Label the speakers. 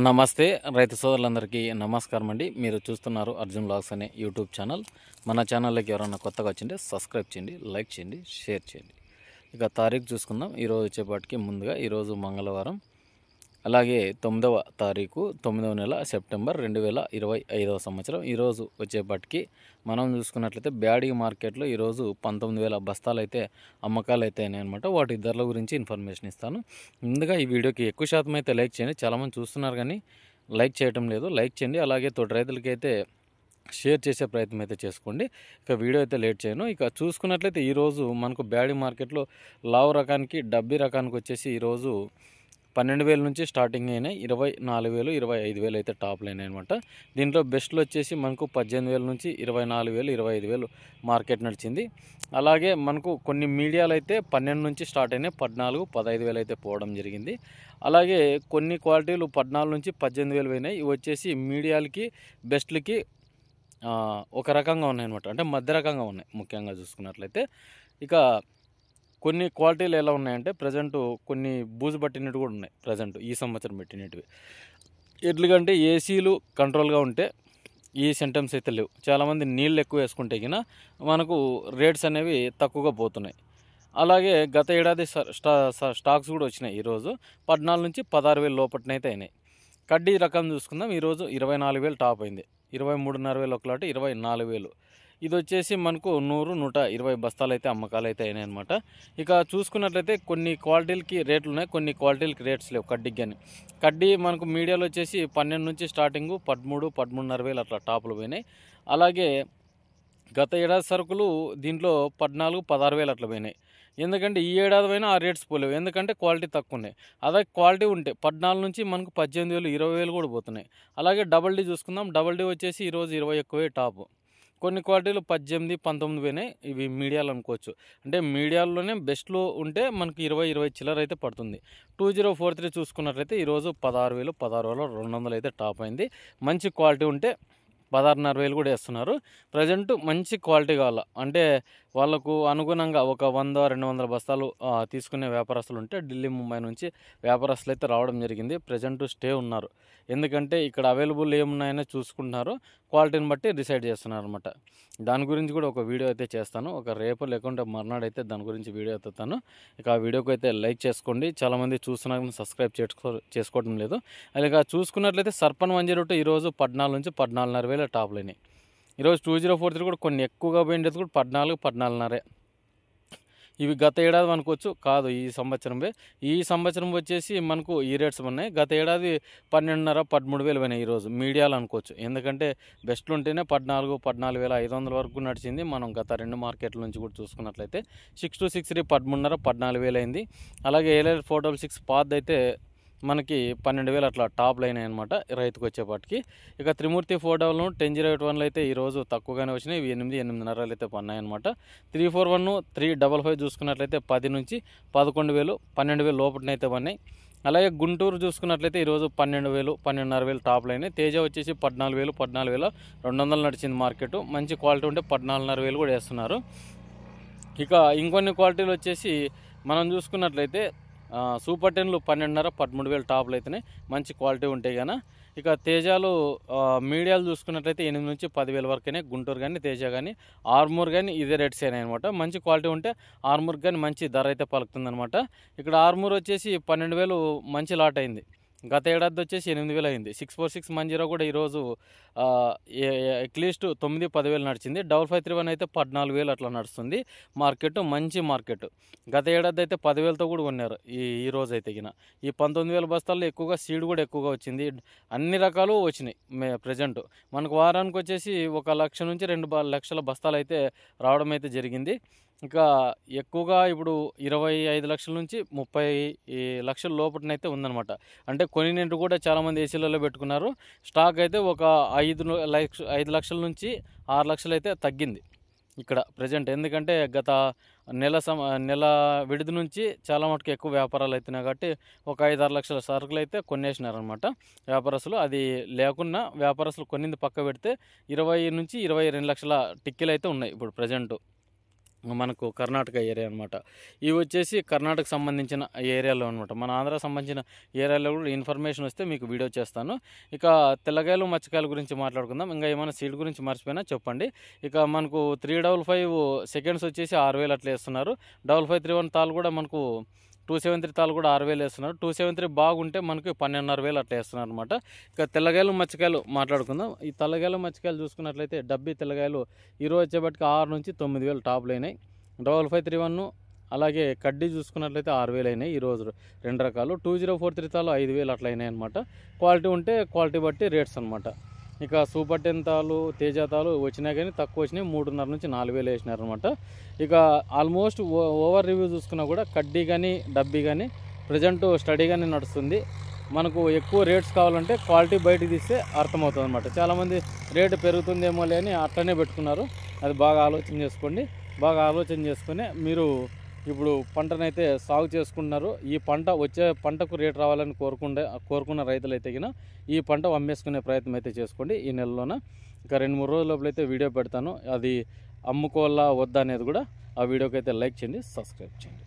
Speaker 1: నమస్తే రైతు సోదరులందరికీ నమస్కారం అండి. మీరు చూస్తున్నారు అర్జున్ బ్లాగ్స్ అనే యూట్యూబ్ ఛానల్. మన ఛానల్లోకి ఎవరైనా కొత్తగా వచ్చింటే సబ్స్క్రైబ్ చేయండి, లైక్ చేయండి, షేర్ చేయండి. ఇక తారీఖు చూసుకుందాం. ఈరోజు వచ్చేపాటికి ముందుగా ఈరోజు మంగళవారం, అలాగే 9వ తారీఖు 9వ నెల సెప్టెంబర్ 2025 సంవత్సరం. ఈరోజు వచ్చేపాటికి మనం చూసుకున్నట్లయితే బ్యాడీ మార్కెట్లో ఈరోజు 19,000 బస్తాలు అయితే అమ్మకాలు అయితే అయినాయన్నమాట. వాటి ధరల గురించి ఇన్ఫర్మేషన్ ఇస్తాను. ముందుగా ఈ వీడియోకి ఎక్కువ శాతం అయితే లైక్ చేయండి. చాలామంది చూస్తున్నారు కానీ లైక్ చేయటం లేదు. లైక్ చేయండి. అలాగే తోటి రైతులకి అయితే షేర్ చేసే ప్రయత్నం అయితే చేసుకోండి. ఇక వీడియో అయితే లేట్ చేయను. ఇక చూసుకున్నట్లయితే ఈరోజు మనకు బ్యాడీ మార్కెట్లో లావు రకానికి, డబ్బీ రకానికి వచ్చేసి ఈరోజు 12,000 నుంచి స్టార్టింగ్ అయినాయి. 24,000, 25,000 అయితే టాప్లు అయినాయి అనమాట. దీంట్లో బెస్ట్లు వచ్చేసి మనకు 18,000 నుంచి 24,000, 25,000 మార్కెట్ నడిచింది. అలాగే మనకు కొన్ని మీడియాలు అయితే 12 నుంచి స్టార్ట్ అయినాయి. 14, 15,000 అయితే పోవడం జరిగింది. అలాగే కొన్ని క్వాలిటీలు 14 నుంచి 18,000 అయినాయి. ఇవి వచ్చేసి మీడియాలకి, బెస్ట్లకి ఒక రకంగా ఉన్నాయన్నమాట. అంటే మధ్య రకంగా ఉన్నాయి ముఖ్యంగా చూసుకున్నట్లయితే. ఇక కొన్ని క్వాలిటీలు ఎలా ఉన్నాయంటే ప్రజెంటు కొన్ని బూజు పట్టినట్టు కూడా ఉన్నాయి. ప్రజెంట్ ఈ సంవత్సరం పెట్టినట్టువి ఎట్లుగంటే ఏసీలు కంట్రోల్గా ఉంటే ఈ సింటమ్స్ అయితే లేవు. చాలామంది నీళ్ళు ఎక్కువ వేసుకుంటే కినా మనకు రేట్స్ అనేవి తక్కువగా పోతున్నాయి. అలాగే గత ఏడాది స్టాక్స్ కూడా వచ్చినాయి. ఈరోజు 14 నుంచి 16,000 లోపట్నైతే అయినాయి. కడ్డీ రకం చూసుకుందాం. ఈరోజు 24,000 టాప్ అయింది. 23,500 ఒకలాట, 24,000. ఇది వచ్చేసి మనకు 100, 120 బస్తాలు అయితే అమ్మకాలు అయితే అయినాయి అనమాట. ఇక చూసుకున్నట్లయితే కొన్ని క్వాలిటీలకి రేట్లు ఉన్నాయి, కొన్ని క్వాలిటీలకి రేట్స్ లేవు. కడ్డీకి కానీ కడ్డీ మనకు మీడియాలో వచ్చేసి 12 నుంచి స్టార్టింగ్ 13, 13,500 అట్లా టాపులు పోయినాయి. అలాగే గత ఏడాది సరుకులు దీంట్లో 14, 16,000 అట్లా పోయినాయి. ఎందుకంటే ఈ ఏడాది పైన ఆ రేట్స్ పోలేవు. ఎందుకంటే క్వాలిటీ తక్కువ ఉన్నాయి. అదే క్వాలిటీ ఉంటే 14 నుంచి మనకు 18,000, 20,000 కూడా పోతున్నాయి. అలాగే డబల్ డీ చూసుకుందాం. డబల్ డీ వచ్చేసి ఈరోజు 20 ఎక్కువే టాపు. కొన్ని క్వాలిటీలు 18, 19 పోయినాయి. ఇవి మీడియాలు అనుకోవచ్చు. అంటే మీడియాల్లోనే బెస్ట్లో ఉంటే మనకి 20 చిల్లర అయితే పడుతుంది. 2043 చూసుకున్నట్లయితే ఈరోజు 16,000, 16,200 అయితే టాప్ అయింది. మంచి క్వాలిటీ ఉంటే 16,500 కూడా వేస్తున్నారు. ప్రజెంట్ మంచి క్వాలిటీ కావాల అంటే వాళ్ళకు అనుగుణంగా ఒక 100, 200 బస్తాలు తీసుకునే వ్యాపారస్తులు ఉంటే ఢిల్లీ, ముంబై నుంచి వ్యాపారస్తులు అయితే రావడం జరిగింది. ప్రజెంట్ స్టే ఉన్నారు. ఎందుకంటే ఇక్కడ అవైలబుల్ ఏమున్నాయనే చూసుకుంటున్నారు. క్వాలిటీని బట్టి డిసైడ్ చేస్తున్నారు అనమాట. దాని గురించి కూడా ఒక వీడియో అయితే చేస్తాను. ఒక రేపు లేకుంటే మర్నాడు అయితే దాని గురించి వీడియో ఎత్తుతాను. ఇక ఆ వీడియోకి అయితే లైక్ చేసుకోండి. చాలామంది చూస్తున్నారు సబ్స్క్రైబ్ చేసుకోవడం లేదు. అలాగే చూసుకున్నట్లయితే సర్పన్ 102 ఈరోజు 14 నుంచి 14,500 టాప్లు అయినాయి. ఈరోజు 2043 కూడా కొన్ని ఎక్కువగా పోయిండేది కూడా 14, 14,500. ఇవి గత ఏడాది అనుకోవచ్చు, కాదు ఈ సంవత్సరంవే. ఈ సంవత్సరం వచ్చేసి మనకు ఈ రేట్స్ ఉన్నాయి. గత ఏడాది 12,500, 13,000 పోయినాయి ఈరోజు మీడియాలు అనుకోవచ్చు. ఎందుకంటే బెస్ట్లు ఉంటేనే 14, 14,500 వరకు నడిచింది. మనం గత 2 మార్కెట్ల నుంచి కూడా చూసుకున్నట్లయితే 6263 13,500, 14,000 అయింది. అలాగే ఏలర్ 466 పాత్ అయితే మనకి 12,000 అట్లా టాప్ లైన్ అనమాట రైతుకు వచ్చేపాటికి. ఇక త్రిమూర్తి 411, 1008 అయితే ఈరోజు తక్కువగానే వచ్చినాయి. ఇవి 8, 8,500 అయితే పన్నాయన్నమాట. 341, 355 చూసుకున్నట్లయితే 10 నుంచి 11,000, 12,000 లోపలనైతే పన్నాయి. అలాగే గుంటూరు చూసుకున్నట్లయితే ఈరోజు 12,000, 12,500 టాప్ లైన్. తేజ వచ్చేసి 14,000, 14,200 నడిచింది మార్కెట్. మంచి క్వాలిటీ ఉంటే 14,500 కూడా వేస్తున్నారు. ఇక ఇంకొన్ని క్వాలిటీలు వచ్చేసి మనం చూసుకున్నట్లయితే సూపర్ 10లు 12,500, 13,000 టాప్లు అయితేనే మంచి క్వాలిటీ ఉంటాయి కానీ. ఇక తేజాలు మీడియాలు చూసుకున్నట్లయితే 8 నుంచి 10,000 వరకునే. గుంటూరు కానీ, తేజ కానీ, ఆర్మూర్ కానీ ఇదే రేట్స్ అయినాయి అనమాట. మంచి క్వాలిటీ ఉంటే ఆర్మూర్ కానీ మంచి ధర అయితే పలుకుతుందనమాట. ఇక్కడ ఆర్మూర్ వచ్చేసి 12,000 మంచి లాట్ అయింది. గత ఏడాది వచ్చేసి 8,000 అయింది. 646110 కూడా ఈరోజు అట్లీస్ట్ 9, 10,000 నడిచింది. 5531 అయితే 14,000 అట్లా నడుస్తుంది మార్కెట్. మంచి మార్కెట్. గత ఏడాది అయితే 10,000తో కూడా కొన్నారు. ఈ రోజు అయితే గిన ఈ 19,000 బస్తాల్లో ఎక్కువగా సీడ్ కూడా ఎక్కువగా వచ్చింది. అన్ని రకాలు వచ్చినాయి. ప్రజెంట్ మనకు వారానికి వచ్చేసి 1 లక్ష నుంచి 2 లక్షల బస్తాలు అయితే రావడం అయితే జరిగింది. ఇంకా ఎక్కువగా ఇప్పుడు 25 లక్షల నుంచి 30 లక్షల లోపలనైతే ఉందన్నమాట. అంటే కొనినట్టు కూడా చాలామంది ఏసీలలో పెట్టుకున్నారు. స్టాక్ అయితే ఒక 5 లక్షల నుంచి 6 లక్షలు అయితే తగ్గింది ఇక్కడ ప్రజెంట్. ఎందుకంటే గత నెల విడిది నుంచి చాలా మటుకు ఎక్కువ వ్యాపారాలు అవుతున్నాయి కాబట్టి ఒక 5-6 లక్షల సరుకులు అయితే కొనేసినారనమాట వ్యాపారస్తులు. అది లేకున్నా వ్యాపారస్తులు కొన్నింది పక్క పెడితే 20 నుంచి 22 లక్షల టిక్కీలు అయితే ఉన్నాయి ఇప్పుడు ప్రజెంట్. మనకు కర్ణాటక ఏరియా అనమాట. ఇవి వచ్చేసి కర్ణాటక సంబంధించిన ఏరియాలో అనమాట. మన ఆంధ్ర సంబంధించిన ఏరియాలో కూడా ఇన్ఫర్మేషన్ వస్తే మీకు వీడియో చేస్తాను. ఇక తెల్లకాయలు మచ్చకాయల గురించి మాట్లాడుకుందాం. ఇంకా ఏమైనా సీడ్ గురించి మర్చిపోయినా చెప్పండి. ఇక మనకు 355 సెకండ్స్ వచ్చేసి 6000 అట్లా వేస్తున్నారు. 5531 తాలు కూడా మనకు 273 తాలు కూడా 6000 వేస్తున్నారు. 273 బాగుంటే మనకి 12,500 అట్లా వేస్తున్నారు అనమాట. ఇక తెల్లగాయలు మచ్చకాయలు మాట్లాడుకుందాం. ఈ తెల్లగాయలు మచ్చకాయలు చూసుకున్నట్లయితే డబ్బీ తెల్లగాయలు ఈరోజు వచ్చేపటికి 6 నుంచి 9,000 టాప్లు అయినాయి. 5531 అలాగే కడ్డీ చూసుకున్నట్లయితే 6,000 అయినాయి ఈరోజు 2 రకాలు. 2043 తాలు 5,000 అట్లా అయినాయి అనమాట. క్వాలిటీ ఉంటే క్వాలిటీ బట్టి రేట్స్ అనమాట. ఇక సూపర్ 10 తాలు తేజ తాలు వచ్చినా కానీ తక్కువ వచ్చినాయి. 3,500 నుంచి 4,000 వేసినారు అనమాట. ఇక ఆల్మోస్ట్ ఓవర్ రివ్యూ చూసుకున్నా కూడా కడ్డీ కానీ డబ్బీ కానీ ప్రజెంట్ స్టడీగానే నడుస్తుంది. మనకు ఎక్కువ రేట్స్ కావాలంటే క్వాలిటీ బయటకు తీస్తే అర్థమవుతుంది అనమాట. చాలామంది రేటు పెరుగుతుందేమో అని అట్లనే పెట్టుకున్నారు. అది బాగా ఆలోచన చేసుకోండి. బాగా ఆలోచన చేసుకుని మీరు ఇప్పుడు పంటనైతే సాగు చేసుకుంటున్నారు. ఈ పంట వచ్చే పంటకు రేటు రావాలని కోరుకున్న రైతులైతే గిన ఈ పంట అమ్మేసుకునే ప్రయత్నం అయితే చేసుకోండి ఈ నెలలోన. ఇక 2-3 రోజుల లోపల అయితే వీడియో పెడతాను. అది అమ్ముకోవాలా వద్దా అనేది కూడా ఆ వీడియోకి అయితే లైక్ చేయండి, సబ్స్క్రైబ్ చేయండి.